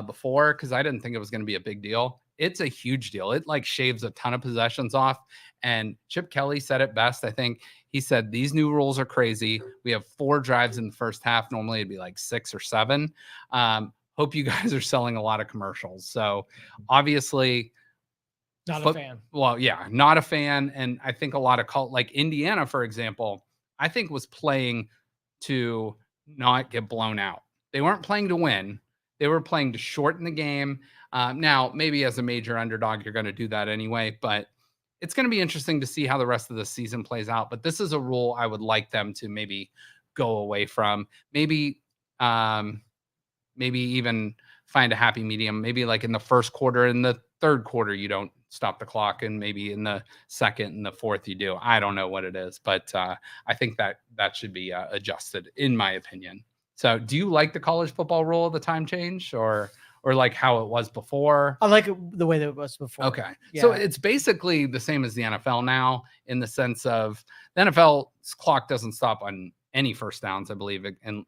before, because I didn't think it was going to be a big deal. It's a huge deal. It like shaves a ton of possessions off. And Chip Kelly said it best. I think he said, these new rules are crazy. We have 4 drives in the first half. Normally it'd be like 6 or 7. Hope you guys are selling a lot of commercials. So obviously, not a fan. Well, yeah, not a fan. And I think a lot of like Indiana, for example, I think was playing to not get blown out. They weren't playing to win. They were playing to shorten the game. Now, maybe as a major underdog, you're going to do that anyway, but it's going to be interesting to see how the rest of the season plays out. But this is a rule I would like them to maybe go away from. Maybe even find a happy medium. Maybe like in the first quarter, in the third quarter, you don't stop the clock, and maybe in the second and the fourth you do. I don't know what it is, but I think that should be adjusted, in my opinion. So do you like the college football rule of the time change, or like how it was before? I like it the way that it was before. Okay. Yeah. So it's basically the same as the NFL now, in the sense of the NFL's clock doesn't stop on any first downs, I believe, and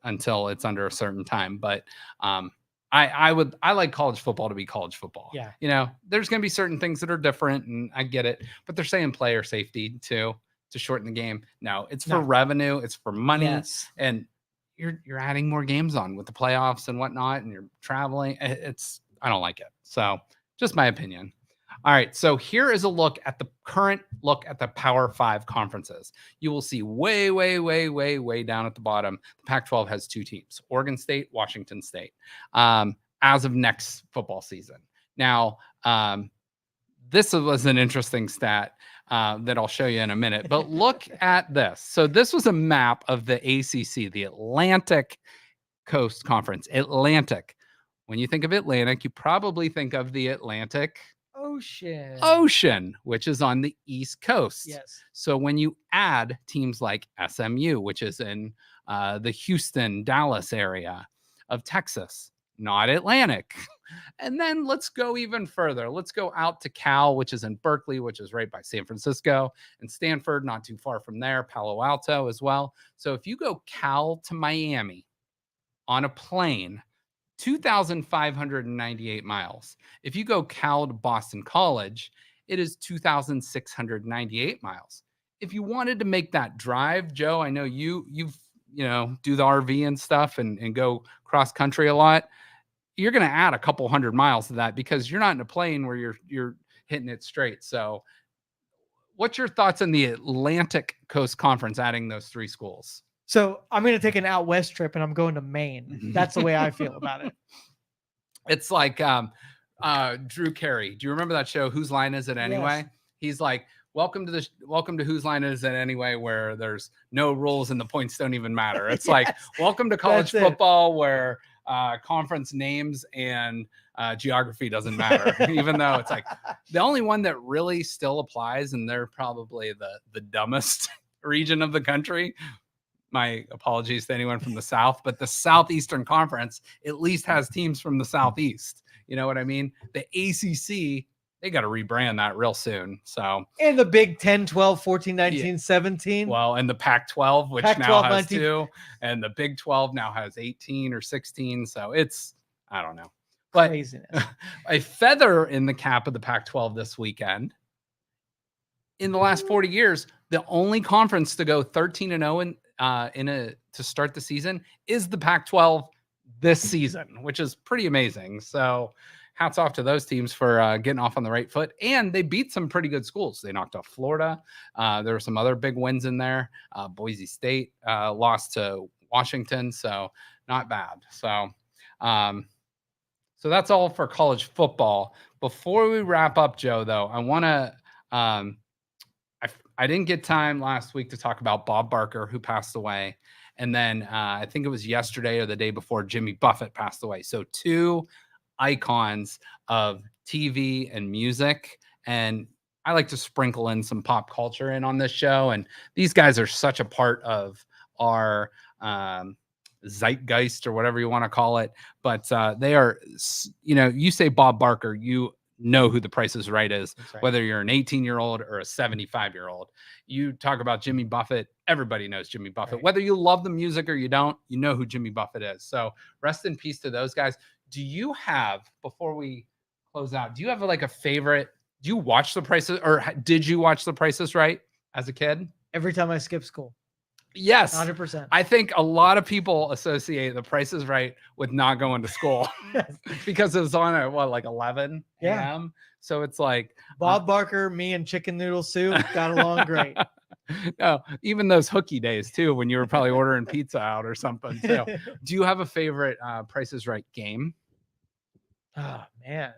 until it's under a certain time. But I like college football to be college football. Yeah. There's going to be certain things that are different, and I get it, but they're saying player safety too, to shorten the game. No, it's for revenue. It's for money. Yes. And you're adding more games on with the playoffs and whatnot, and you're traveling. I don't like it. So just my opinion. All right. So here is a current look at the Power 5 conferences. You will see way, way, way, way, way down at the bottom, the Pac-12 has 2 teams, Oregon State, Washington State, as of next football season. Now, this was an interesting stat that I'll show you in a minute, but look at this. So this was a map of the ACC, the Atlantic Coast Conference. Atlantic. When you think of Atlantic, you probably think of the Atlantic Ocean, which is on the East Coast. Yes. So when you add teams like SMU, which is in the Houston, Dallas area of Texas, not Atlantic. And then let's go even further. Let's go out to Cal, which is in Berkeley, which is right by San Francisco, and Stanford, not too far from there, Palo Alto as well. So if you go Cal to Miami on a plane, 2,598 miles. If you go Cal to Boston College, it is 2,698 miles. If you wanted to make that drive, Joe, I know you've do the RV and stuff and go cross country a lot. You're going to add a couple hundred miles to that because you're not in a plane where you're hitting it straight. So what's your thoughts on the Atlantic Coast Conference adding those 3 schools? So I'm going to take an out west trip and I'm going to Maine. That's the way I feel about it. It's like Drew Carey. Do you remember that show, Whose Line Is It Anyway? Yes. He's like, welcome to Whose Line Is It Anyway, where there's no rules and the points don't even matter. It's yes. Like, welcome to college football where conference names and geography doesn't matter, even though it's like the only one that really still applies, and they're probably the dumbest region of the country. My apologies to anyone from the South, but the Southeastern Conference at least has teams from the Southeast. You know what I mean? The ACC, they got to rebrand that real soon. So, and the Big 10, 12, 14, 19, yeah. 17. Well, and the Pac-12, which Pac-12 now has 19. 2, and the Big 12 now has 18 or 16. So it's, I don't know. But craziness. A feather in the cap of the Pac-12 this weekend. In the last 40 years, the only conference to go 13-0 to start the season is the Pac-12 this season, which is pretty amazing. So hats off to those teams for getting off on the right foot. And they beat some pretty good schools. They knocked off Florida. There were some other big wins in there. Boise State lost to Washington, so not bad. So that's all for college football. Before we wrap up, Joe, though, I want to I didn't get time last week to talk about Bob Barker, who passed away. And then I think it was yesterday or the day before, Jimmy Buffett passed away. So 2 icons of TV and music. And I like to sprinkle in some pop culture in on this show. And these guys are such a part of our zeitgeist or whatever you want to call it. But they are, you say Bob Barker, you know who The Price is Right is, right. Whether you're an 18-year-old or a 75-year-old. You talk about Jimmy Buffett, everybody knows Jimmy Buffett. Right. Whether you love the music or you don't, you know who Jimmy Buffett is. So rest in peace to those guys. Do you have, before we close out, do you have like a favorite? Do you watch The Price is, or did you watch The Price is Right as a kid? Every time I skip school. Yes. 100%. I think a lot of people associate The Price is Right with not going to school because it was on at like 11 a.m. So it's like Bob Barker, me and chicken noodle soup got along great. No, even those hooky days too, when you were probably ordering pizza out or something. So, do you have a favorite Price is Right game? Oh man.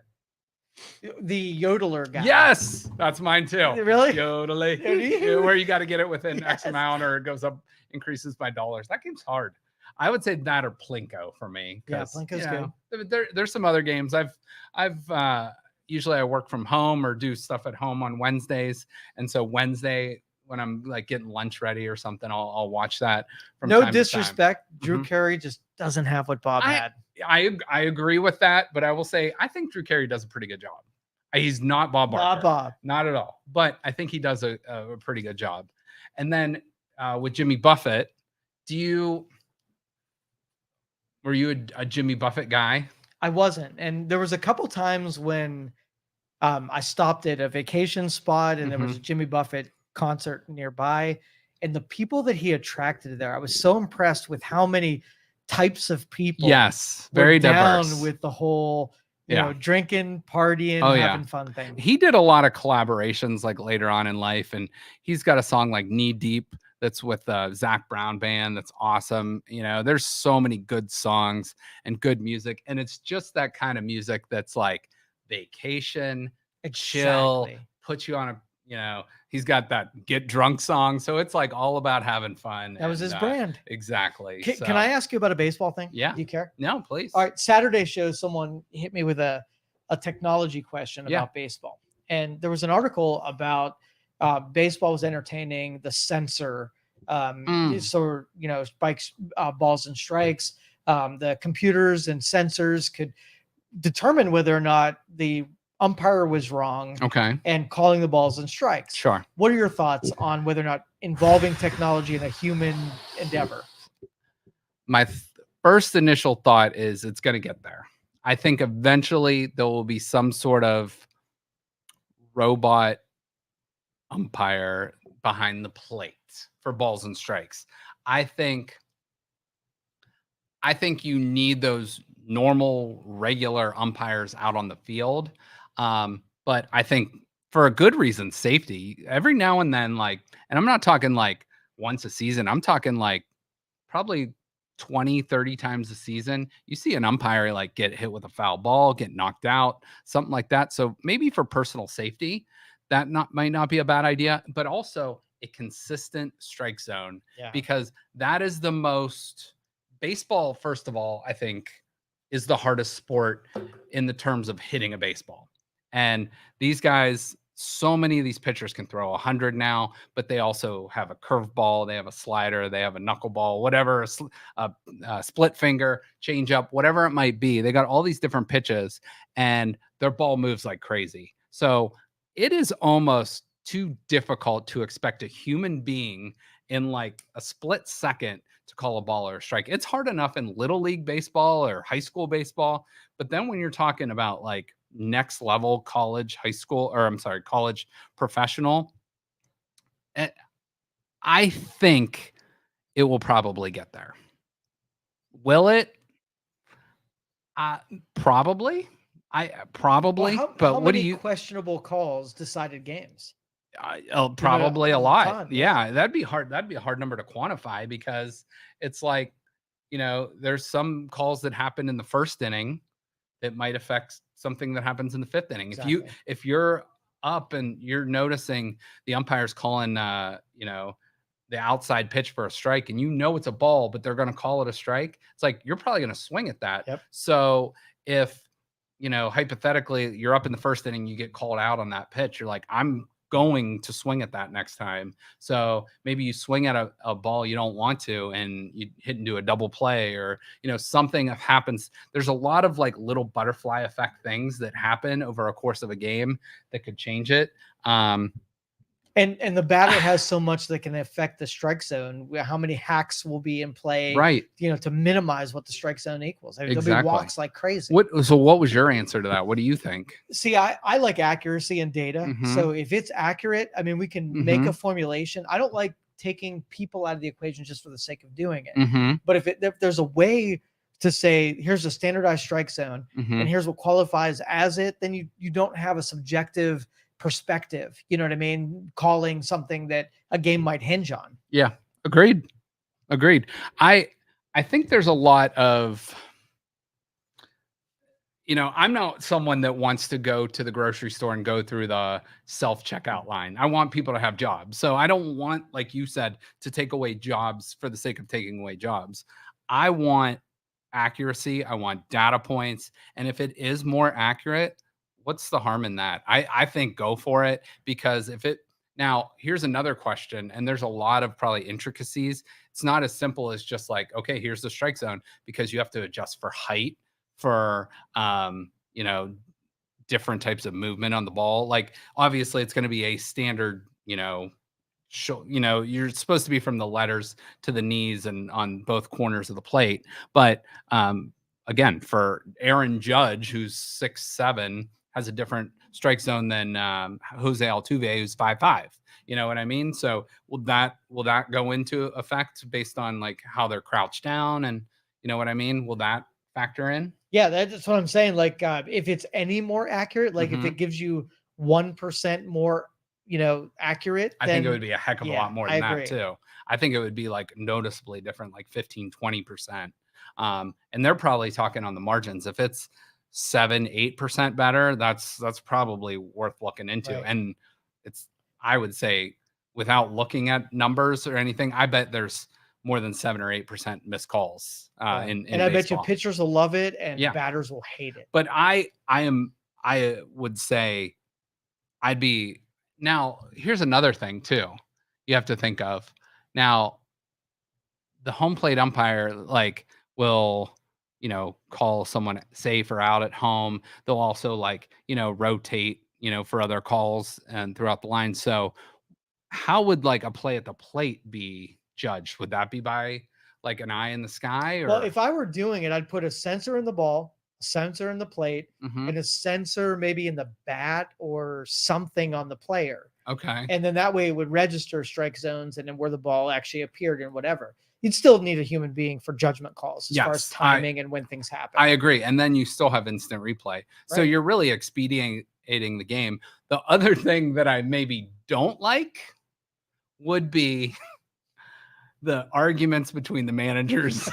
The yodeler guy. Yes, that's mine too. Really? Yodeling. Where you got to get it within X amount or it goes up, increases by dollars. That game's hard. I would say that or Plinko for me. Yeah, Plinko's good. There's some other games. I've usually I work from home or do stuff at home on Wednesdays. And so Wednesday, when I'm like getting lunch ready or something, I'll watch that. From no time disrespect. Drew Carey just doesn't have what Bob had. I agree with that, but I will say I think Drew Carey does a pretty good job. He's not Bob Barker. Not Bob. Not at all. But I think he does a pretty good job. And then with Jimmy Buffett, were you a Jimmy Buffett guy? I wasn't. And there was a couple times when I stopped at a vacation spot and there was a Jimmy Buffett concert nearby. And the people that he attracted there, I was so impressed with how many types of people. Yes, very down diverse. With the whole, you know, drinking, partying, having fun thing. He did a lot of collaborations like later on in life, and he's got a song like Knee Deep that's with the Zach Brown band. That's awesome. You know, there's so many good songs and good music, and it's just that kind of music that's like vacation, chill, put you on a, he's got that get drunk song. So it's like all about having fun. That was his brand. Exactly. Can I ask you about a baseball thing? Yeah. Do you care? No, please. All right. Saturday show, someone hit me with a a technology question Yeah. about baseball. And there was an article about baseball was entertaining the sensor. So, spikes, balls and strikes. The computers and sensors could determine whether or not the umpire was wrong Okay. and calling the balls and strikes. Sure. What are your thoughts on whether or not involving technology in a human endeavor? My first initial thought is it's going to get there. I think eventually there will be some sort of robot umpire behind the plate for balls and strikes. I think you need those normal, regular umpires out on the field. But I think for a good reason, safety. Every now and then, and I'm not talking like once a season. I'm talking like probably 20, 30 times a season. You see an umpire like get hit with a foul ball, get knocked out, something like that. So maybe for personal safety, that might not be a bad idea, but also a consistent strike zone, because that is the most baseball. First of all, I think is the hardest sport in the terms of hitting a baseball. And these guys, so many of these pitchers can throw 100 now, but they also have a curveball, they have a slider, they have a knuckleball, whatever, a split finger, change up, whatever it might be. They got all these different pitches, and their ball moves like crazy. So it is almost too difficult to expect a human being in like a split second to call a ball or a strike. It's hard enough in little league baseball or high school baseball, but then when you're talking about like next level college, high school, or I'm sorry, college professional, I think it will probably get there. Will it? Probably. Probably. Well, but how what do many you? questionable calls decided games? Probably a lot. Ton, Yeah, that'd be hard. That'd be a hard number to quantify, because it's like, there's some calls that happen in the first inning that might affect something that happens in the fifth inning. Exactly. If you're up and you're noticing the umpire's calling, the outside pitch for a strike, and it's a ball, but they're going to call it a strike, it's like you're probably going to swing at that. Yep. So if hypothetically you're up in the first inning, you get called out on that pitch, you're like, I'm going to swing at that next time. So maybe you swing at a ball you don't want to, and you hit into a double play, or something happens. There's a lot of like little butterfly effect things that happen over a course of a game that could change it. And the batter has so much that can affect the strike zone. How many hacks will be in play, right? To minimize what the strike zone equals. I mean, exactly. There'll be walks like crazy. So what was your answer to that? What do you think? See, I like accuracy and data. Mm-hmm. So if it's accurate, I mean, we can mm-hmm. make a formulation. I don't like taking people out of the equation just for the sake of doing it. Mm-hmm. But if there's a way to say, here's a standardized strike zone, mm-hmm. and here's what qualifies as it, then you don't have a subjective perspective, you know what I mean, calling something that a game might hinge on. Yeah, agreed. I think there's a lot of, I'm not someone that wants to go to the grocery store and go through the self-checkout line. I want people to have jobs. So I don't want, like you said, to take away jobs for the sake of taking away jobs. I want accuracy. I want data points. And if it is more accurate, what's the harm in that? I think go for it, because now here's another question, and there's a lot of probably intricacies. It's not as simple as just like, okay, here's the strike zone, because you have to adjust for height, for different types of movement on the ball. Like obviously it's going to be a standard, you're supposed to be from the letters to the knees and on both corners of the plate. But again, for Aaron Judge, who's 6'7", has a different strike zone than Jose Altuve, who's 5'5". You know what I mean? So will that go into effect based on like how they're crouched down, and you know what I mean? Will that factor in? Yeah, that's what I'm saying. Like if it's any more accurate, like mm-hmm. if it gives you 1% more, accurate, I think it would be a heck of a lot more than that too. I think it would be like noticeably different, like 15-20%. And they're probably talking on the margins. If it's 7-8% better, that's probably worth looking into. Right. And I would say, without looking at numbers or anything, I bet there's more than 7 or 8% missed calls in and I baseball. bet you pitchers will love it and batters will hate it. But I am I would say I'd be now. Here's another thing too. You have to think of now. The home plate umpire like will call someone safe or out at home. They'll also rotate for other calls and throughout the line. So how would like a play at the plate be judged? Would that be by like an eye in the sky Well, or if I were doing it, I'd put a sensor in the ball, a sensor in the plate, Mhm. and a sensor maybe in the bat or something on the player. Okay. And then that way it would register strike zones and then where the ball actually appeared and whatever. You'd still need a human being for judgment calls as far as Yes, I timing and when things happen. I agree. And then you still have instant replay. So Right. you're really expediting the game. The other thing that I maybe don't like would be the arguments between the managers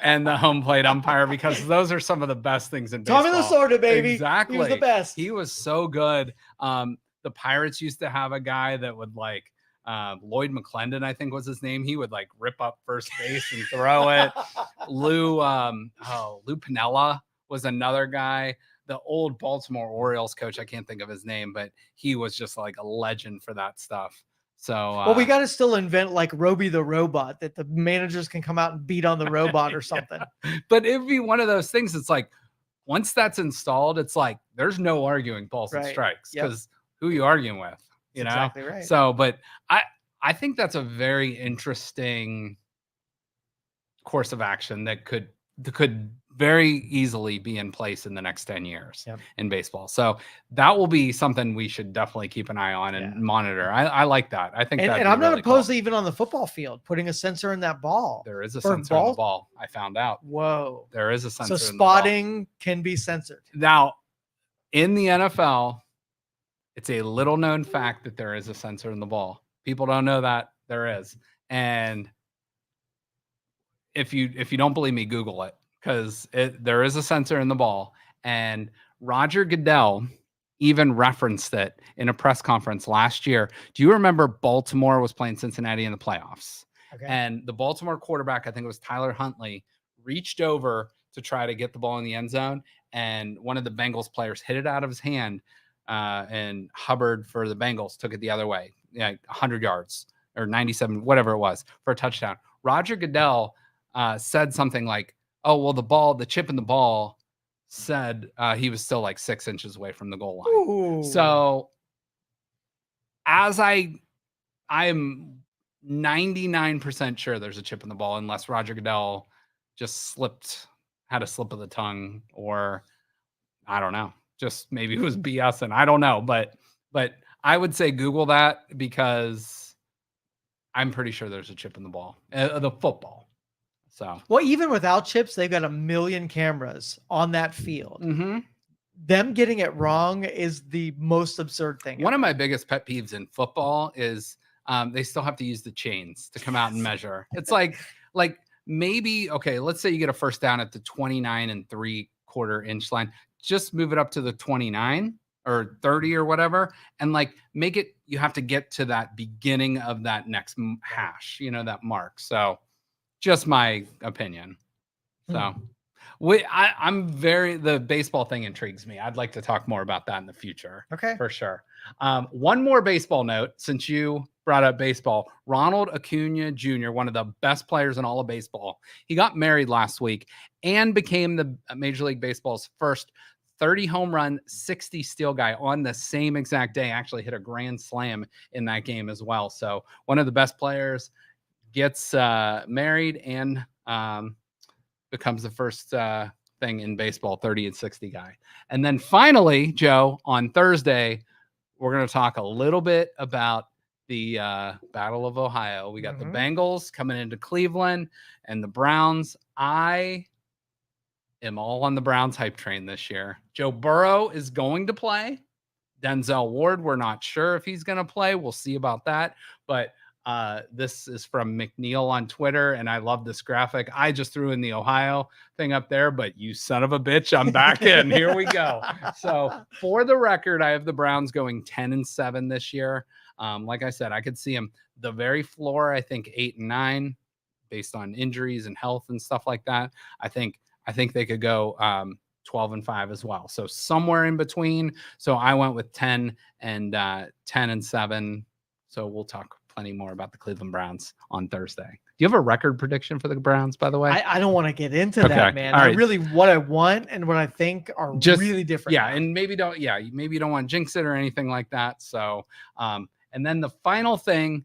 and the home plate umpire, because those are some of the best things in baseball. Tommy Lasorda, baby. Exactly. He was the best. He was so good. The Pirates used to have a guy that would like Lloyd McClendon, I think was his name. He would like rip up first base and throw it. Lou Piniella was another guy. The old Baltimore Orioles coach, I can't think of his name, but he was just like a legend for that stuff. So well, we got to still invent like Roby the robot that the managers can come out and beat on the robot or something. Yeah. But it'd be one of those things. It's like once that's installed, it's like there's no arguing balls and strikes because who you arguing with, you know? Exactly right. So, but I think that's a very interesting course of action that could very easily be in place in the next 10 years in baseball. So that will be something we should definitely keep an eye on and monitor. I like that. I think and I'm not opposed to even on the football field, putting a sensor in that ball. There is a sensor in the ball. I found out. Whoa. There is a sensor. So spotting can be censored. Now, in the NFL, it's a little known fact that there is a sensor in the ball. People don't know that there is. And if you don't believe me, Google it, because there is a sensor in the ball. And Roger Goodell even referenced it in a press conference last year. Do you remember Baltimore was playing Cincinnati in the playoffs? Okay. And the Baltimore quarterback, I think it was Tyler Huntley, reached over to try to get the ball in the end zone. And one of the Bengals players hit it out of his hand. And Hubbard for the Bengals took it the other way, 100 yards or 97, whatever it was, for a touchdown. Roger Goodell said something like, oh, well, the chip in the ball said he was still like 6 inches away from the goal line. Ooh. So as I am 99% sure there's a chip in the ball, unless Roger Goodell just had a slip of the tongue, or I don't know, just maybe it was BS and I don't know, but I would say Google that, because I'm pretty sure there's a chip in the ball, the football. So, well, even without chips, they've got 1 million cameras on that field. Mm-hmm. Them getting it wrong is the most absurd thing. One of my biggest pet peeves in football is they still have to use the chains to come out and measure. It's like maybe, okay, let's say you get a first down at the 29 3/4 inch line. Just move it up to the 29 or 30 or whatever, and like make it, you have to get to that beginning of that next hash, that mark. So just my opinion. So the baseball thing intrigues me. I'd like to talk more about that in the future. Okay. For sure. One more baseball note, since you brought up baseball. Ronald Acuna Jr., one of the best players in all of baseball. He got married last week and became the Major League Baseball's first 30 home run, 60 steal guy on the same exact day. Actually hit a grand slam in that game as well. So one of the best players gets married and becomes the first thing in baseball 30 and 60 guy. And then finally, Joe, on Thursday, we're going to talk a little bit about the Battle of Ohio. We got the Bengals coming into Cleveland and the Browns. I am all on the Browns hype train this year. Joe Burrow is going to play. Denzel Ward, we're not sure if he's going to play. We'll see about that. But this is from McNeil on Twitter, and I love this graphic. I just threw in the Ohio thing up there, but you son of a bitch, I'm back in. Here we go. So for the record, I have the Browns going 10-7 this year. Like I said, I could see them the very floor, I think 8-9 based on injuries and health and stuff like that. I think they could go 12-5 as well. So somewhere in between. So I went with 10 and 7. So we'll talk plenty more about the Cleveland Browns on Thursday. Do you have a record prediction for the Browns, by the way? I don't want to get into that, man. All right. What I want and what I think are just really different. Yeah, now. And maybe you don't want to jinx it or anything like that. So, and then the final thing,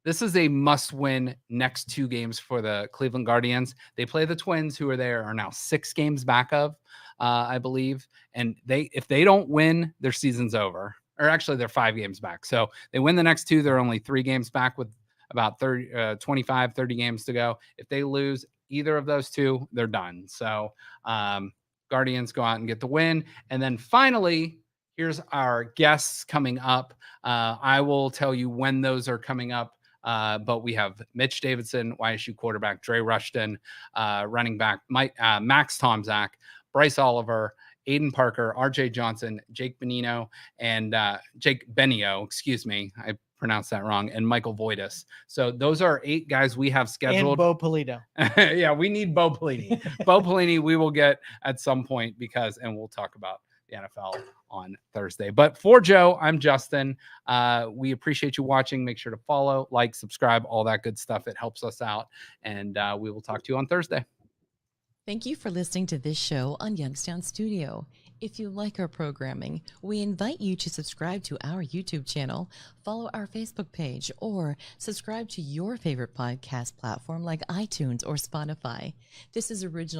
this is a must-win next 2 games for the Cleveland Guardians. They play the Twins, who are now 6 games back of, I believe. And if they don't win, their season's over. Or actually, they're 5 games back. So they win the next 2, they're only 3 games back with about 25, 30 games to go. If they lose either of those 2, they're done. So Guardians go out and get the win. And then finally, here's our guests coming up. I will tell you when those are coming up. But we have Mitch Davidson, YSU quarterback, Dre Rushton, running back, Max Tomczak, Bryce Oliver, Aiden Parker, RJ Johnson, Jake Benio, and Jake Benio, excuse me. I pronounced that wrong. And Michael Voitis. So those are 8 guys we have scheduled. And Bo Polito. Yeah, we need Bo Pelini. Bo Pelini we will get at some point and we'll talk about the NFL on Thursday. But for Joe, I'm Justin. We appreciate you watching. Make sure to follow, like, subscribe, all that good stuff. It helps us out. And we will talk to you on Thursday. Thank you for listening to this show on Youngstown Studio. If you like our programming, we invite you to subscribe to our YouTube channel, follow our Facebook page, or subscribe to your favorite podcast platform like iTunes or Spotify. This is original